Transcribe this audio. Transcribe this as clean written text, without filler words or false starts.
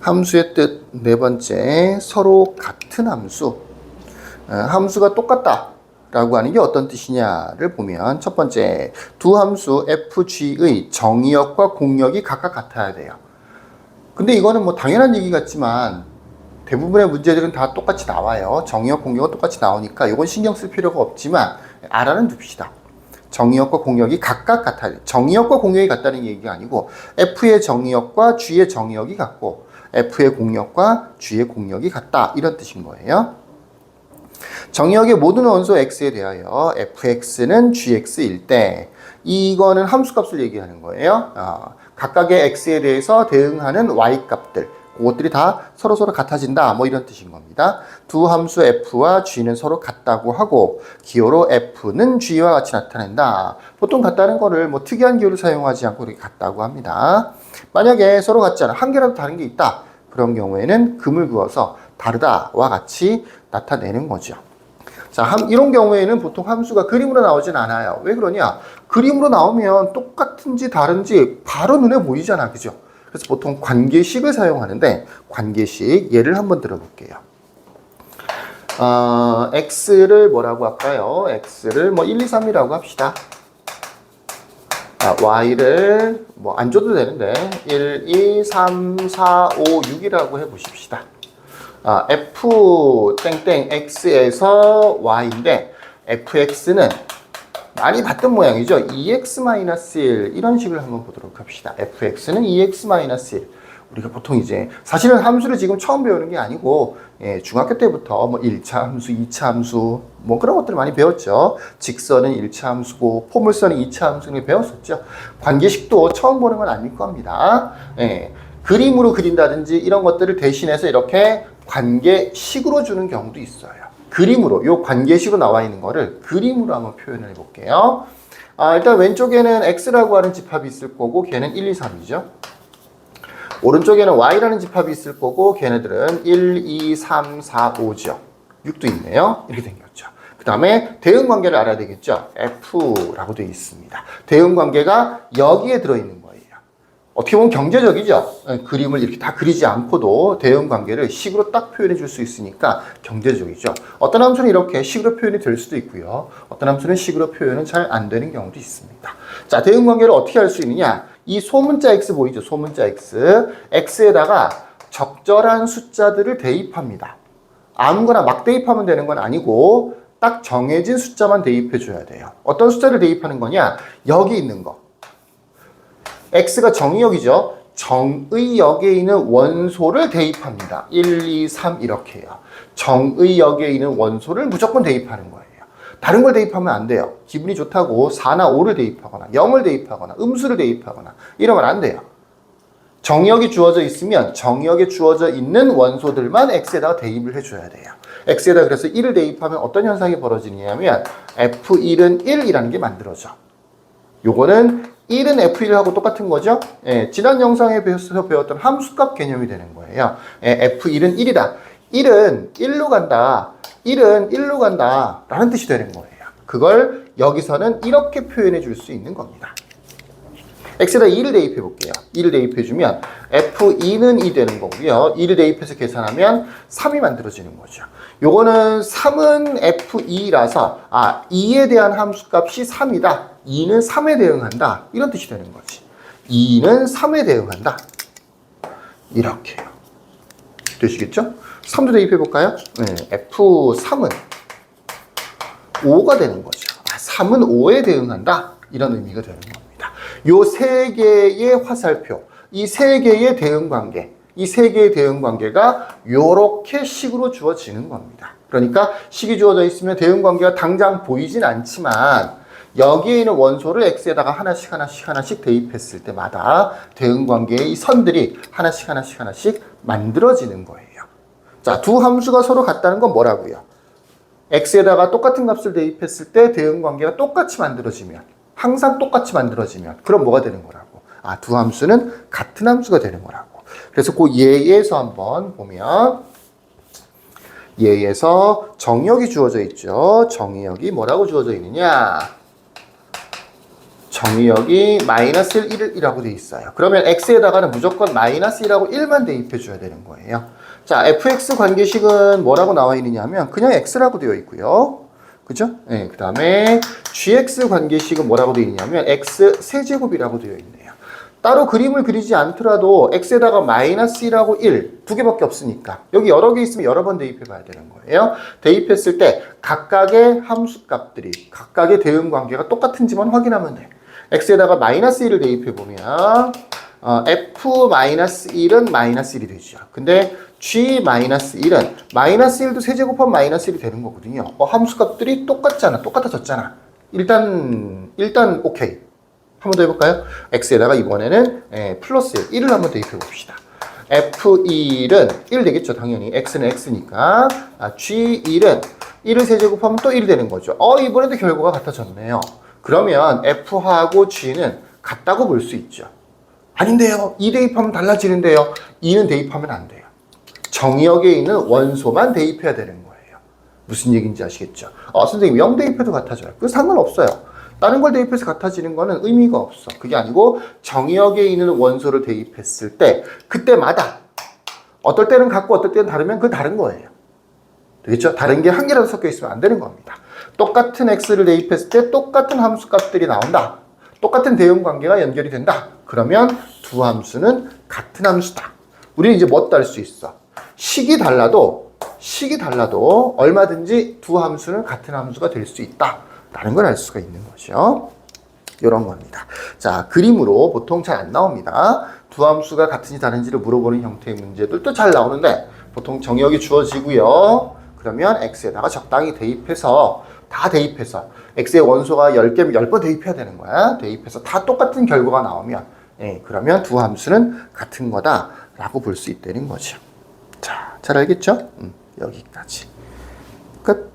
함수의 뜻 네 번째, 서로 같은 함수. 함수가 똑같다 라고 하는 게 어떤 뜻이냐를 보면, 첫 번째, 두 함수 fg의 정의역과 공역이 각각 같아야 돼요. 근데 이거는 뭐 당연한 얘기 같지만 대부분의 문제들은 다 똑같이 나와요. 정의역, 공역은 똑같이 나오니까 이건 신경 쓸 필요가 없지만 알아는 둡시다. 정의역과 공역이 각각 같아야 돼요. 정의역과 공역이 같다는 얘기가 아니고 f의 정의역과 g의 정의역이 같고 f의 공역과 g의 공역이 같다, 이런 뜻인 거예요. 정의역의 모든 원소 x에 대하여 fx는 gx일 때, 이거는 함수값을 얘기하는 거예요. 각각의 x에 대해서 대응하는 y값들, 그것들이 다 서로서로 같아진다, 뭐 이런 뜻인 겁니다. 두 함수 f와 g는 서로 같다고 하고 기호로 f는 g와 같이 나타낸다. 보통 같다는 거를 뭐 특이한 기호를 사용하지 않고 이렇게 같다고 합니다. 만약에 서로 같지 않아, 한 개라도 다른 게 있다, 그런 경우에는 금을 그어서 다르다와 같이 나타내는 거죠. 자, 이런 경우에는 보통 함수가 그림으로 나오진 않아요. 왜 그러냐? 그림으로 나오면 똑같은지 다른지 바로 눈에 보이잖아, 그죠? 그래서 보통 관계식을 사용하는데, 관계식 예를 한번 들어볼게요. x를 뭐라고 할까요? x를 뭐 1, 2, 3이라고 합시다. y를 뭐 안 줘도 되는데 1, 2, 3, 4, 5, 6이라고 해보십시다. f 땡땡 x에서 y인데 fx는 많이 봤던 모양이죠. 2x-1 이런 식을 한번 보도록 합시다. fx는 2x-1. 우리가 보통 이제 사실은 함수를 지금 처음 배우는 게 아니고 중학교 때부터 뭐 1차 함수, 2차 함수 뭐 그런 것들을 많이 배웠죠. 직선은 1차 함수고 포물선은 2차 함수를 배웠었죠. 관계식도 처음 보는 건 아닐 겁니다. 그림으로 그린다든지 이런 것들을 대신해서 이렇게 관계식으로 주는 경우도 있어요. 그림으로, 요 관계식으로 나와 있는 거를 그림으로 한번 표현을 해볼게요. 일단 왼쪽에는 x라고 하는 집합이 있을 거고 걔는 1, 2, 3이죠. 오른쪽에는 y라는 집합이 있을 거고 걔네들은 1, 2, 3, 4, 5죠. 6도 있네요. 이렇게 생겼죠. 그 다음에 대응관계를 알아야 되겠죠. f라고 되어 있습니다. 대응관계가 여기에 들어있는 거예요. 어떻게 보면 경제적이죠. 그림을 이렇게 다 그리지 않고도 대응관계를 식으로 딱 표현해 줄 수 있으니까 경제적이죠. 어떤 함수는 이렇게 식으로 표현이 될 수도 있고요. 어떤 함수는 식으로 표현은 잘 안 되는 경우도 있습니다. 자, 대응관계를 어떻게 할 수 있느냐. 이 소문자 x 보이죠? 소문자 x. x에다가 적절한 숫자들을 대입합니다. 아무거나 막 대입하면 되는 건 아니고 딱 정해진 숫자만 대입해 줘야 돼요. 어떤 숫자를 대입하는 거냐? 여기 있는 거. x가 정의역이죠. 정의역에 있는 원소를 대입합니다. 1, 2, 3 이렇게 해요. 정의역에 있는 원소를 무조건 대입하는 거예요. 다른 걸 대입하면 안 돼요. 기분이 좋다고 4나 5를 대입하거나 0을 대입하거나 음수를 대입하거나 이러면 안 돼요. 정의역이 주어져 있으면 정의역에 주어져 있는 원소들만 x에다가 대입을 해줘야 돼요. x에다 그래서 1을 대입하면 어떤 현상이 벌어지냐면 f1은 1이라는 게 만들어져. 요거는 1은 f1하고 똑같은 거죠. 지난 영상에 배웠던 함수값 개념이 되는 거예요. f1은 1이다. 1은 1로 간다. 1은 1로 간다. 라는 뜻이 되는 거예요. 그걸 여기서는 이렇게 표현해 줄 수 있는 겁니다. x에다 2를 대입해 볼게요. 2를 대입해 주면 f2는 2 되는 거고요. 2를 대입해서 계산하면 3이 만들어지는 거죠. 요거는 3은 f2라서 2에 대한 함수값이 3이다. 2는 3에 대응한다. 이런 뜻이 되는 거지. 2는 3에 대응한다. 이렇게요. 되시겠죠? 3도 대입해 볼까요? f3은 5가 되는 거죠. 3은 5에 대응한다. 이런 의미가 되는 겁니다. 요 세 개의 화살표, 이 세 개의 대응관계, 이 세 개의 대응관계가 요렇게 식으로 주어지는 겁니다. 그러니까 식이 주어져 있으면 대응관계가 당장 보이진 않지만 여기에 있는 원소를 x에다가 하나씩 대입했을 때마다 대응관계의 이 선들이 하나씩 만들어지는 거예요. 자, 두 함수가 서로 같다는 건 뭐라고요? x에다가 똑같은 값을 대입했을 때 대응관계가 똑같이 만들어지면, 항상 똑같이 만들어지면 그럼 뭐가 되는 거라고? 두 함수는 같은 함수가 되는 거라고. 그래서 그 예에서 한번 보면 예에서 정의역이 주어져 있죠. 정의역이 뭐라고 주어져 있느냐? 정의역이 마이너스 1, 1이라고 되어 있어요. 그러면 x에다가는 무조건 마이너스 1하고 1만 대입해 줘야 되는 거예요. 자, fx 관계식은 뭐라고 나와 있느냐 하면 그냥 x라고 되어 있고요. 그죠? 네, 그 다음에 gx 관계식은 뭐라고 되어 있냐면 x 세제곱이라고 되어 있네요. 따로 그림을 그리지 않더라도 x에다가 마이너스 1하고 1 두 개밖에 없으니까 여기 여러 개 있으면 여러 번 대입해 봐야 되는 거예요. 대입했을 때 각각의 함수값들이 각각의 대응 관계가 똑같은지만 확인하면 돼. x에다가 마이너스 1을 대입해 보면 f-1은 마이너스 1이 되죠. 근데 g-1은 마이너스 1도 세제곱하면 마이너스 1이 되는 거거든요. 함수값들이 똑같잖아. 똑같아졌잖아. 일단 오케이. 한 번 더 해볼까요? x에다가 이번에는 플러스 1을 한번 대입해 봅시다. f1은 1 되겠죠. 당연히. x는 x니까. g1은 1을 세제곱하면 또 1이 되는 거죠. 이번에도 결과가 같아졌네요. 그러면 f하고 g는 같다고 볼 수 있죠. 아닌데요. 2 대입하면 달라지는데요. 2는 대입하면 안 돼요. 정의역에 있는 원소만 대입해야 되는 거예요. 무슨 얘기인지 아시겠죠? 선생님 0 대입해도 같아져요. 그거 상관없어요. 다른 걸 대입해서 같아지는 거는 의미가 없어. 그게 아니고 정의역에 있는 원소를 대입했을 때 그때마다 어떨 때는 같고 어떨 때는 다르면 그건 다른 거예요. 되겠죠? 다른 게 한 개라도 섞여 있으면 안 되는 겁니다. 똑같은 x를 대입했을 때 똑같은 함수값들이 나온다. 똑같은 대응 관계가 연결이 된다. 그러면 두 함수는 같은 함수다. 우리는 이제 뭐 따를 수 있어? 식이 달라도 얼마든지 두 함수는 같은 함수가 될 수 있다. 라는 걸 알 수가 있는 거죠. 이런 겁니다. 자, 그림으로 보통 잘 안 나옵니다. 두 함수가 같은지 다른지를 물어보는 형태의 문제들도 잘 나오는데 보통 정의역이 주어지고요. 그러면 x에다가 적당히 대입해서 다 대입해서 x의 원소가 10개면 10번 대입해야 되는 거야. 대입해서 다 똑같은 결과가 나오면 그러면 두 함수는 같은 거다라고 볼 수 있다는 거죠. 자, 잘 알겠죠? 여기까지. 끝.